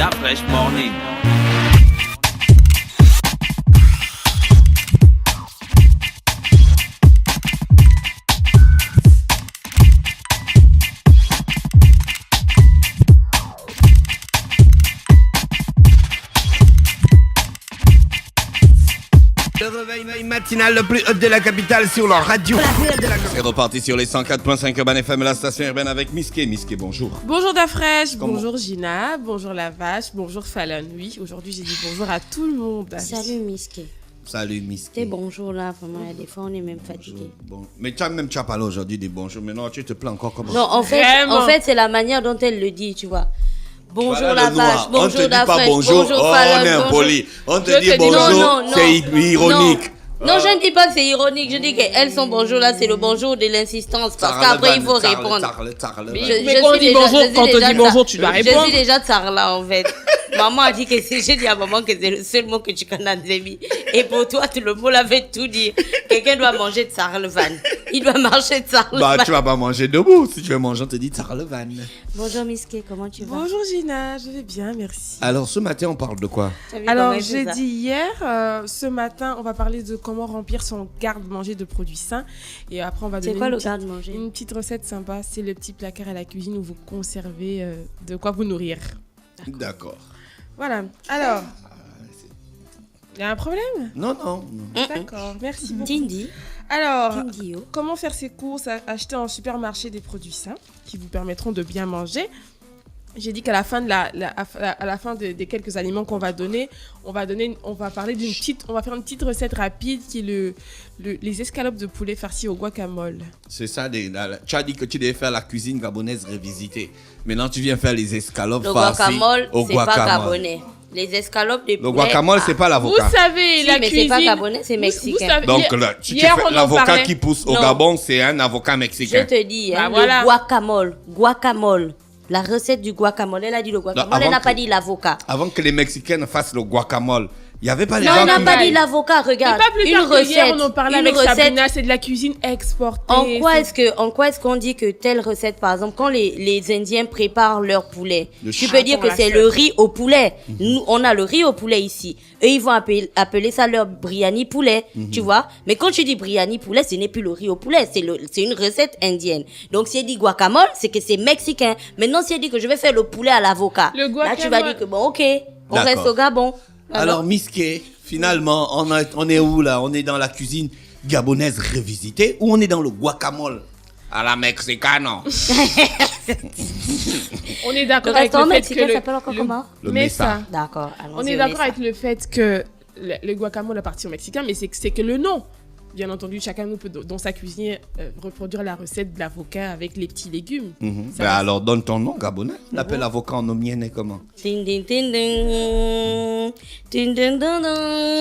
That Fresh Morning. Le réveil matinal le plus hot de la capitale sur leur radio. C'est reparti sur les 104.5 Urban FM, la station urbaine avec Miské. Miské, bonjour. Bonjour Dafresh, Comment? bonjour Gina, bonjour La Vache, bonjour Fallon. Oui, aujourd'hui j'ai dit bonjour à tout le monde. Salut Miské. Salut Miské. Tes bonjours là, vraiment, il y a des fois on est même fatigué. Bon. Mais tu as parlé aujourd'hui des bonjours, mais non, tu te plains encore comment? Non, en fait, c'est la manière dont elle le dit, tu vois. Bonjour Voilà La le noir. Vache, bonjour On te dit pas Dafresh, bonjour, bonjour Fallon, on est bonjour. impoli. On te Je dit te dis bonjour, non, c'est ironique. Non, je ne dis pas que c'est ironique, je dis qu'elles sont bonjour là, c'est le bonjour de l'insistance, parce qu'après il faut répondre. Mais quand on dit bonjour, quand on dit bonjour, tu dois répondre. Je suis déjà Tsarla en fait. Maman a dit que j'ai dit à maman que c'est le seul mot que tu connais en Zébi. Et pour toi, le mot là veut tout dire. Quelqu'un doit manger Tsarlevan. Il doit marcher Tsarlevan. Bah, tu vas pas manger debout. Si tu veux manger, on te dit Tsarlevan. Bonjour Miské, comment tu vas? Bonjour Gina, je vais bien, merci. Alors, ce matin, on parle de quoi? T'as vu Alors comment il fait j'ai ça? dit hier, ce matin, on va parler de comment remplir son garde-manger de produits sains. Et après on va donner C'est quoi une le petite- garde-manger? une petite recette sympa. C'est le petit placard à la cuisine où vous conservez de quoi vous nourrir. D'accord. Voilà, alors... Il y a un problème? Non, non. D'accord, merci beaucoup. Tindi. Alors, Tindi, oh. comment faire ses courses, acheter en supermarché des produits sains qui vous permettront de bien manger. J'ai dit qu'à la fin à la fin des quelques aliments qu'on va donner, on va parler on va faire une petite recette rapide qui est les escalopes de poulet farcies au guacamole. C'est ça, tu as dit que tu devais faire la cuisine gabonaise revisitée. Maintenant, tu viens faire les escalopes Le farcies guacamole, au c'est pas guacamole. gabonais. Les escalopes de poulet. Le guacamole, c'est pas l'avocat. Vous savez, Si, la mais cuisine... c'est pas gabonais, c'est mexicain. savez- Donc, hier- là, hier, on en l'avocat parlait. qui pousse au Non. Gabon, c'est un avocat Je mexicain. te dis, Bah hein, voilà. le guacamole. Guacamole. La recette du guacamole. Elle a dit le guacamole, Non, elle avant n'a pas que- dit l'avocat. Avant que les Mexicains ne fassent le guacamole, il n'y avait pas les Non, gens elle n'a qui... pas dit l'avocat, Mais regarde. pas plus Une tard que hier, recette. on en parlait une avec recette. Sabrina, c'est de la cuisine exportée. En quoi c'est- est-ce qu'on dit que telle recette, par exemple, quand les Indiens préparent leur poulet, Le tu chou. peux dire Pour que la c'est sœur. le riz au poulet. Nous, on a le riz au poulet ici. Eux, ils vont appeler ça leur biryani poulet, tu vois. Mais quand tu dis biryani poulet, ce n'est plus le riz au poulet, c'est une recette indienne. Donc, si elle dit guacamole, c'est que c'est mexicain. Maintenant, si elle dit que je vais faire le poulet à l'avocat, Le là, tu vas guacamole. dire que bon, ok, on D'accord. reste au Gabon. Alors, Miské, finalement, on est où là? On est dans la cuisine gabonaise revisitée ou on est dans le guacamole à la mexicano? On est d'accord Le avec restaurant le fait mexicain que s'appelle encore comment? Le Mesa. Mesa. D'accord, On allons-y est au d'accord Mesa. avec le fait que le guacamole appartient au Mexicain, mais c'est que le nom. Bien entendu, chacun nous peut, dans sa cuisine, reproduire la recette de l'avocat avec les petits légumes. Mhm. Ça Ben va. alors, donne ton nom gabonais. On l'appelle avocat en omienne comment? Tin, tin, tin, tin. Tin, tin, tin, tin.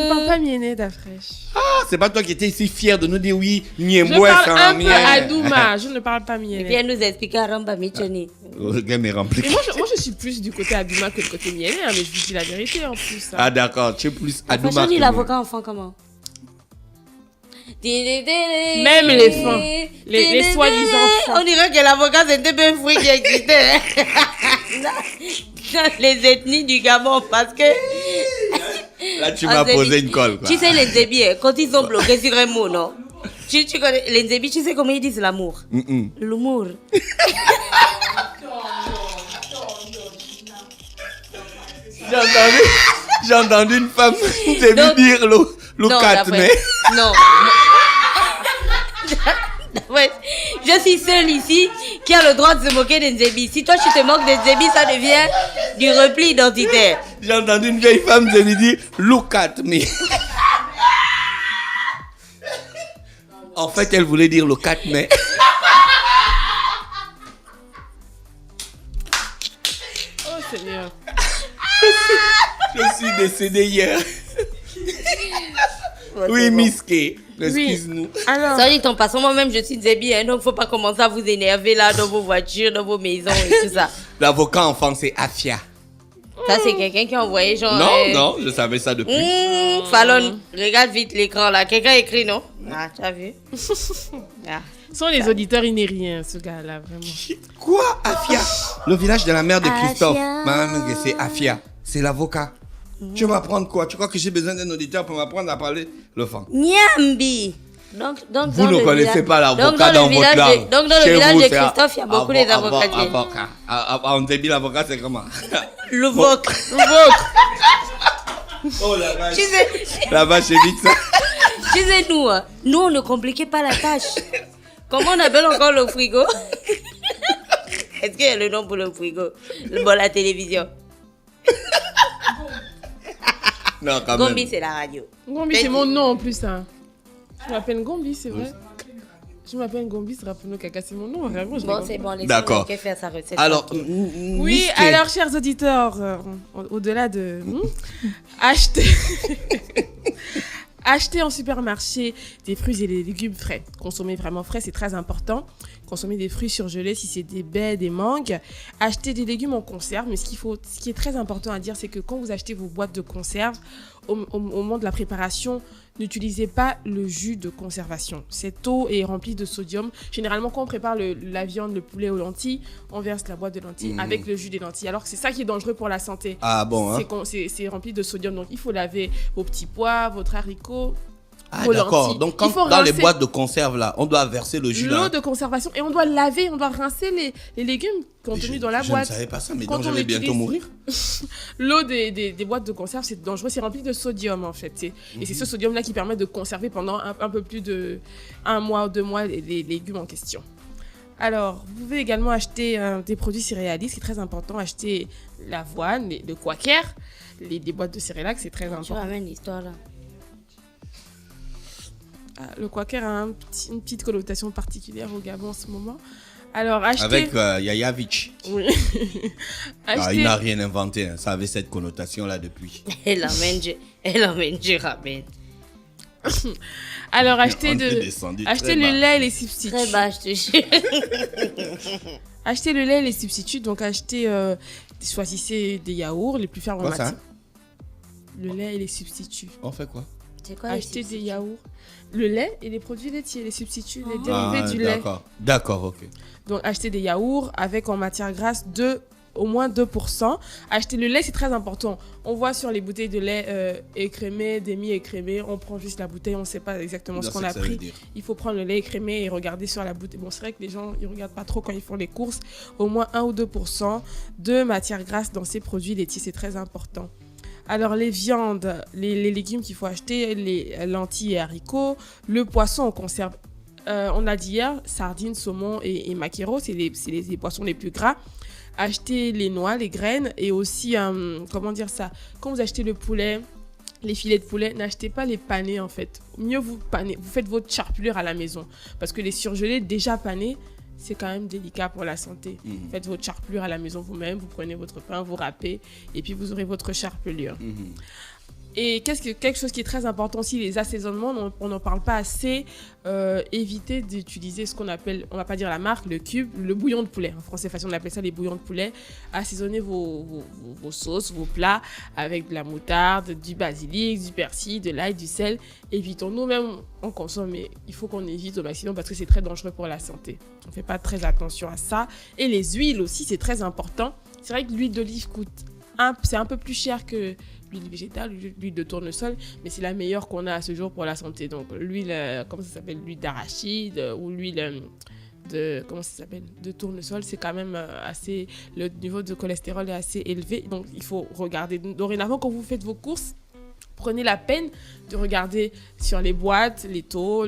Je parle pas mienné d'Afresh. Ah, c'est pas toi qui étais ici fier de nous dire oui, Je Niembois, parle c'est un en peu mien. à Douma, je ne parle pas Et puis mienné. elle nous explique à Ramba Michoni. Le game est rempli. Et moi, je suis plus du côté Adouma que du côté mienné, hein, mais je vous dis la vérité en plus. hein. Ah, d'accord, tu es plus Adouma. Franchement, dit que l'avocat enfant comment? Même Même les fins, les soi-disant fins. On dirait que l'avocat c'était pas un fruit qui existait. Dans les ethnies du Gabon parce que. Là, tu Ah, m'as Zébi. posé une colle. Quoi. Tu sais, les Zébi, quand ils sont bloqués sur un mot, non? Tu connais, les Zébi, tu sais comment ils disent l'amour? L'humour. J'ai entendu une femme Donc- dire le Non, 4 d'après- mai. Non. Ouais, je suis seule ici qui a le droit de se moquer des Zébi. Si toi tu te moques des Zébi, ça devient du repli identitaire. J'ai entendu une vieille femme dire look at me. En fait, elle voulait dire le 4 mai. Oh Seigneur. Je suis décédé hier. Oui, Miské. Excuse-nous. Alors, Ça dit en passant, moi-même je suis Zébi, hein, donc faut pas commencer à vous énerver là dans vos voitures, dans vos maisons et tout ça. L'avocat enfant, c'est Afia. Ça c'est quelqu'un qui a envoyé genre. Non, je savais ça depuis. Fallon, regarde vite l'écran là. Quelqu'un écrit non? Ah, tu as vu? Ah. sont les auditeurs, il n'est rien, ce gars-là, vraiment. Quoi, Afia? Le village de la mère de Christophe. Afia. Maman, c'est Afia. c'est l'avocat. Tu vas m'apprendre quoi? Tu crois que j'ai besoin d'un auditeur pour m'apprendre à parler le fang? Nyambi. Donc, Vous ne connaissez pas l'avocat dans votre langue. Donc, dans le village de Christophe, il y a beaucoup les avocats. Avocat. En débit, l'avocat, c'est comment? Le voc. Oh la vache. Tu sais, La vache, c'est vite ça. nous, on ne compliquait pas la tâche. Comment on appelle encore le frigo? Est-ce qu'il y a le nom pour le frigo? Bon, la télévision. Non, quand Gombi, même. c'est la radio. Gombi, c'est mon nom en plus. Hein. Je m'appelle Gombi, c'est vrai. Je m'appelle Gombi, ce Raphaël Kaka, c'est mon nom. Vraiment, je Bon, rigole c'est pas. bon, laissez D'accord. Mickey faire sa recette. Alors, tranquille. Oui, alors, chers auditeurs, au-delà de acheter, acheter en supermarché des fruits et des légumes frais. Consommer vraiment frais, c'est très important. Consommer des fruits surgelés si c'est des baies, des mangues. Acheter des légumes en conserve. Mais ce qui est très important à dire, c'est que quand vous achetez vos boîtes de conserve, au moment de la préparation, n'utilisez pas le jus de conservation. Cette eau est remplie de sodium. Généralement, quand on prépare la viande, le poulet aux lentilles, on verse la boîte de lentilles avec le jus des lentilles. Alors que c'est ça qui est dangereux pour la santé. Ah bon, hein? C'est rempli de sodium. Donc, il faut laver vos petits pois, votre haricot. Ah vos d'accord. lentilles. Donc, Il faut dans les rincer boîtes de conserve, là, on doit verser le jus l'eau là. de conservation et on doit laver, on doit rincer les légumes contenus dans la boîte. Je ne savais pas ça, mais Quand donc on je vais bientôt utilise- mourir. L'eau des boîtes de conserve, c'est dangereux, c'est rempli de sodium en fait. Et c'est ce sodium-là qui permet de conserver pendant un peu plus de 1 mois ou 2 mois les légumes en question. Alors, vous pouvez également acheter des produits céréaliers, c'est très important. Acheter l'avoine, le quaker, des boîtes de céréales, c'est très Tu important. ramènes l'histoire là. Ah, le quaker a une petite connotation particulière au Gabon en ce moment. Alors, acheter... Avec Yaya Vich. Oui. Ah, Acheter- il n'a rien inventé, hein. Ça avait cette connotation-là depuis. Elle emmène, je ramène. Alors, On acheter est descendu acheter très le bas. lait et les substituts. Très bas, je te jure. Acheter le lait et les substituts. Donc, choisissez des yaourts les plus fermes en Quoi ça? matière. Le lait et les substituts. On fait quoi? C'est quoi Acheter des yaourts. Le lait et les produits laitiers, les substituts, les dérivés du lait. D'accord. D'accord, ok. Donc, acheter des yaourts avec en matière grasse au moins 2%. Acheter le lait, c'est très important. On voit sur les bouteilles de lait écrémé, demi-écrémé, on prend juste la bouteille, on ne sait pas exactement ce qu'on a pris. Il faut prendre le lait écrémé et regarder sur la bouteille. Bon, c'est vrai que les gens, ils ne regardent pas trop quand ils font les courses. Au moins 1 ou 2% de matière grasse dans ces produits laitiers, c'est très important. Alors, les viandes, les légumes qu'il faut acheter, les lentilles et haricots, le poisson en conserve. On a dit hier, sardines, saumon et maquereau, c'est les poissons les plus gras. Achetez les noix, les graines et aussi, comment dire ça, quand vous achetez le poulet, les filets de poulet, n'achetez pas les panés en fait. Mieux vous faites votre chapelure à la maison. Parce que les surgelés déjà panés, c'est quand même délicat pour la santé. Faites votre chapelure à la maison vous-même, vous prenez votre pain, vous râpez et puis vous aurez votre chapelure. Et quelque chose qui est très important aussi, les assaisonnements, on n'en parle pas assez. Évitez d'utiliser ce qu'on appelle, on va pas dire la marque, le cube, le bouillon de poulet. En français, on appelle ça les bouillons de poulet. Assaisonnez vos sauces, vos plats avec de la moutarde, du basilic, du persil, de l'ail, du sel. Évitons, nous-mêmes, on consomme, mais il faut qu'on évite au maximum parce que c'est très dangereux pour la santé. On ne fait pas très attention à ça. Et les huiles aussi, c'est très important. C'est vrai que l'huile d'olive c'est un peu plus cher que l'huile végétale, l'huile de tournesol, mais c'est la meilleure qu'on a à ce jour pour la santé. Donc l'huile, comment ça s'appelle, l'huile d'arachide ou l'huile de tournesol, c'est quand même assez, le niveau de cholestérol est assez élevé. Donc il faut regarder dorénavant quand vous faites vos courses. Prenez la peine de regarder sur les boîtes, les taux,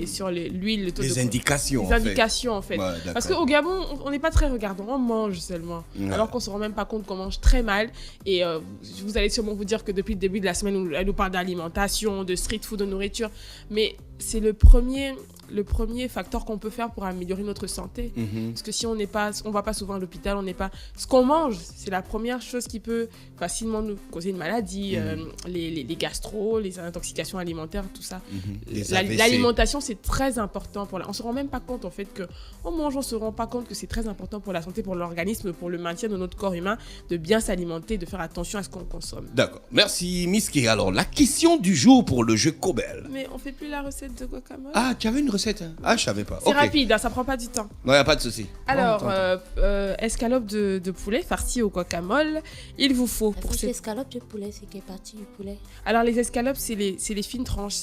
sur l'huile, le taux Les indications. Les indications en fait. Ouais, parce qu'au Gabon, on n'est pas très regardant, on mange seulement. Ouais. Alors qu'on ne se rend même pas compte qu'on mange très mal. Et vous allez sûrement vous dire que depuis le début de la semaine, elle nous parle d'alimentation, de street food, de nourriture. Mais c'est le premier facteur qu'on peut faire pour améliorer notre santé. Parce que si on va pas souvent à l'hôpital, ce qu'on mange, c'est la première chose qui peut facilement nous causer une maladie, les gastro, les intoxications alimentaires, tout ça. L'alimentation, c'est très important on se rend même pas compte en fait que on se rend pas compte que c'est très important pour la santé, pour l'organisme, pour le maintien de notre corps humain, de bien s'alimenter, de faire attention à ce qu'on consomme. D'accord. Merci Miski. Alors, la question du jour pour le jeu Cobel. Mais on fait plus la recette de guacamole. Ah, tu avais une recette recette. Ah, je savais pas. C'est Ok. rapide, hein, ça prend pas du temps. Non, y a pas de souci. Alors, Bon, escalope de poulet farci au guacamole. Il vous faut pour ces... Escalope de poulet, c'est quelle partie du poulet? Alors, les escalopes, c'est les fines tranches.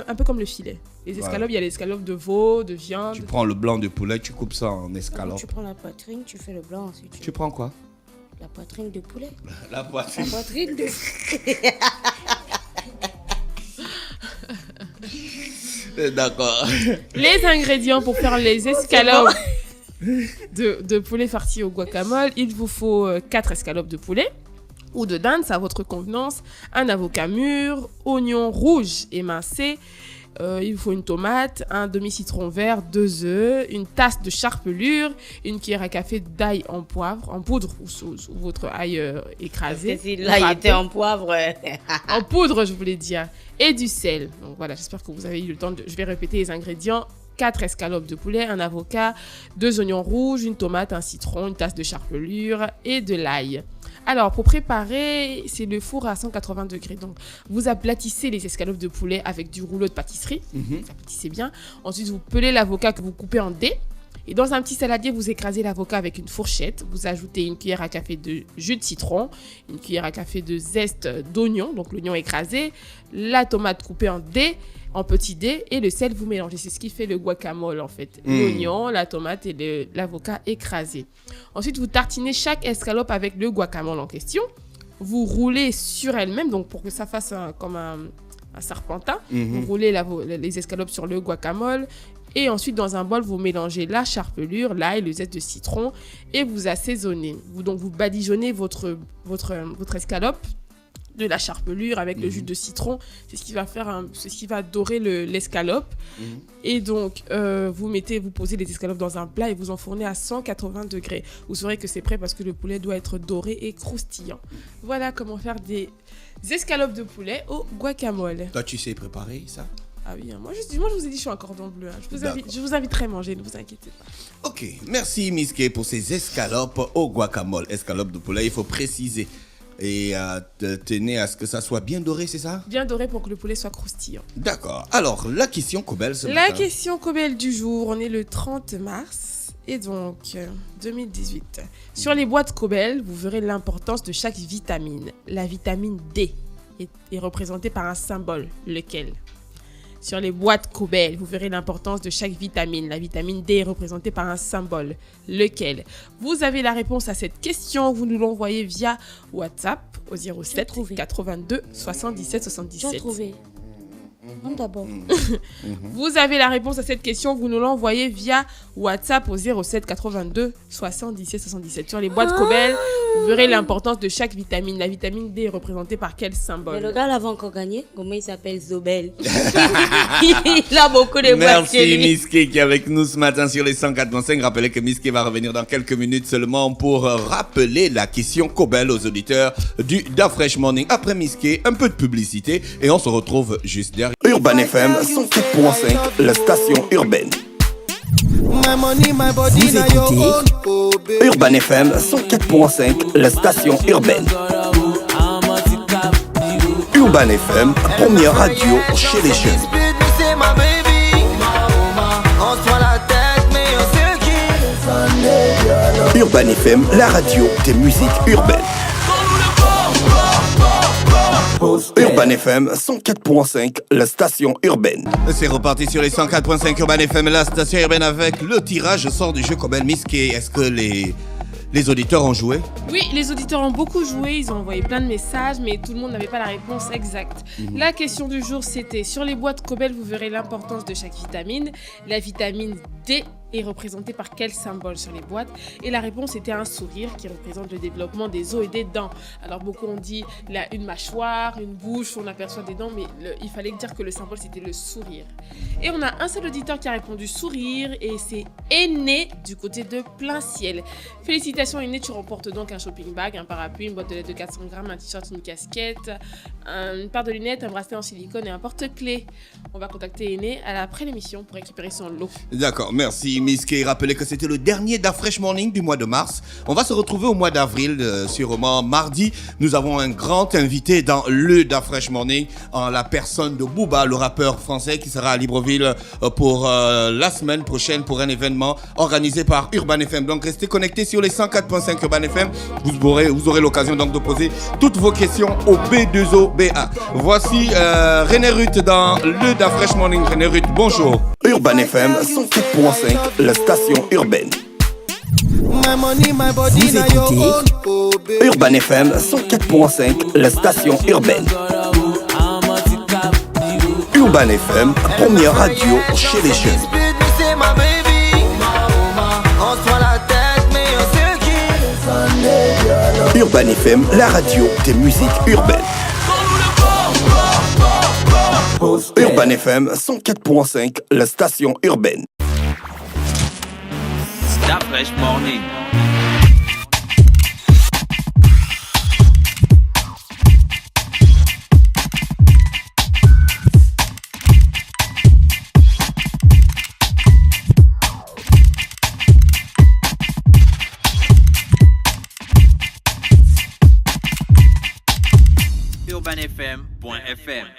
Un peu comme le filet. Les Voilà. escalopes, il y a l'escalope de veau, de viande. tu prends le blanc de poulet, tu coupes ça en escalope. Tu prends la poitrine, tu fais le blanc ensuite. Tu prends quoi? La poitrine de poulet. La poitrine. La poitrine de... D'accord. Les ingrédients pour faire les escalopes de poulet farci au guacamole, il vous faut 4 escalopes de poulet ou de dinde, c'est à votre convenance, un avocat mûr, oignon rouge émincé, il vous faut une tomate, un demi-citron vert, 2 œufs, une tasse de charpelure, une cuillère à café d'ail en poivre, en poudre ou votre ail écrasé. Là, il était en poivre. En poudre, je voulais dire. Et du sel. Donc voilà, j'espère que vous avez eu le temps de... Je vais répéter les ingrédients. 4 escalopes de poulet, un avocat, 2 oignons rouges, une tomate, un citron, une tasse de charpelure et de l'ail. Alors, pour préparer, c'est le four à 180 degrés. Donc, vous aplatissez les escalopes de poulet avec du rouleau de pâtisserie. Vous aplatissez bien. Ensuite, vous pelez l'avocat que vous coupez en dés. Et dans un petit saladier, vous écrasez l'avocat avec une fourchette. Vous ajoutez une cuillère à café de jus de citron, une cuillère à café de zeste d'oignon, donc l'oignon écrasé, la tomate coupée en dés, en petits dés, et le sel, vous mélangez. C'est ce qui fait le guacamole, en fait. L'oignon, la tomate et l'avocat écrasé. Ensuite, vous tartinez chaque escalope avec le guacamole en question. Vous roulez sur elle-même, donc pour que ça fasse comme un serpentin. Vous roulez les escalopes sur le guacamole. Et ensuite, dans un bol, vous mélangez la charpelure, l'ail, le zeste de citron et vous assaisonnez. Vous badigeonnez votre escalope de la charpelure avec le jus de citron. C'est ce qui va c'est ce qui va dorer l'escalope. Et donc, vous posez les escalopes dans un plat et vous enfournez à 180 degrés. Vous saurez que c'est prêt parce que le poulet doit être doré et croustillant. Voilà comment faire des escalopes de poulet au guacamole. Toi, tu sais préparer ça? Ah oui, moi je vous ai dit je suis un cordon bleu. Hein. Je vous inviterai à manger, ne vous inquiétez pas. Ok, merci Miss K pour ces escalopes au guacamole. Escalopes de poulet, il faut préciser. Et tenez à ce que ça soit bien doré, c'est ça? Bien doré pour que le poulet soit croustillant. D'accord. Alors, la question Cobel ce La matin. question Cobel du jour, on est le 30 mars. Et donc, 2018. Sur les boîtes Cobel, vous verrez l'importance de chaque vitamine. La vitamine D est représentée par un symbole, lequel? Sur les boîtes Cobel, vous verrez l'importance de chaque vitamine. La vitamine D est représentée par un symbole. Lequel? Vous avez la réponse à cette question. Vous nous l'envoyez via WhatsApp au 07 82 77 77. J'ai trouvé. Non, d'abord. Vous avez la réponse à cette question. Vous nous l'envoyez via WhatsApp au 07 82 77 77. Sur les boîtes Cobel, vous verrez l'importance de chaque vitamine. La vitamine D est représentée par quel symbole? Mais le gars l'avait encore gagné. Comment il s'appelle? Zobel. Il a beaucoup de boîtes chez Merci lui. Miss K qui est avec nous ce matin sur les 104.5. Rappelez que Miss K va revenir dans quelques minutes seulement pour rappeler la question Cobel aux auditeurs du Da Fresh Morning. Après Miss K, un peu de publicité et on se retrouve juste derrière. Urban FM 104.5, la station urbaine. Vous écoutez Urban FM 104.5, la station urbaine. Urban FM, première radio chez les jeunes. Urban FM, la radio des musiques urbaines. Urban FM 104.5, la station urbaine. C'est reparti sur les 104.5 Urban FM, la station urbaine avec le tirage au sort du jeu Cobel. Miss K, est-ce que les auditeurs ont joué? Oui, les auditeurs ont beaucoup joué, ils ont envoyé plein de messages, mais tout le monde n'avait pas la réponse exacte. La question du jour, c'était sur les boîtes Cobel, vous verrez l'importance de chaque vitamine. La vitamine D est représentée par quel symbole sur les boîtes? Et la réponse était un sourire qui représente le développement des os et des dents. Alors beaucoup ont dit une mâchoire, une bouche, on aperçoit des dents, mais il fallait dire que le symbole c'était le sourire. Et on a un seul auditeur qui a répondu sourire, et c'est Aîné du côté de Plain-Ciel. Félicitations Aîné, tu remportes donc un shopping bag, un parapluie, une boîte de lettres de 400 grammes, un t-shirt, une casquette, une paire de lunettes, un bracelet en silicone et un porte-clés. On va contacter Aîné après l'émission pour récupérer son lot. D'accord, merci Miskey. Rappelez que c'était le dernier d'Afresh Morning du mois de mars. On va se retrouver au mois d'avril, sûrement mardi. Nous avons un grand invité dans le d'Afresh Morning, en la personne de Booba, le rappeur français qui sera à Libreville pour la semaine prochaine pour un événement organisé par Urban FM. Donc restez connectés sur les 104.5 Urban FM. Vous aurez l'occasion donc de poser toutes vos questions au B2OBA. Voici René Ruth dans le d'Afresh Morning. René Ruth, bonjour. Urban FM 104.5, la station urbaine. Vous écoutez Urban FM 104.5, la station urbaine. Urban FM, première radio chez les jeunes. Urban FM, la radio des musiques urbaines. Urban FM 104.5, la station urbaine. D'Afresh Morning. UrbanFM.fm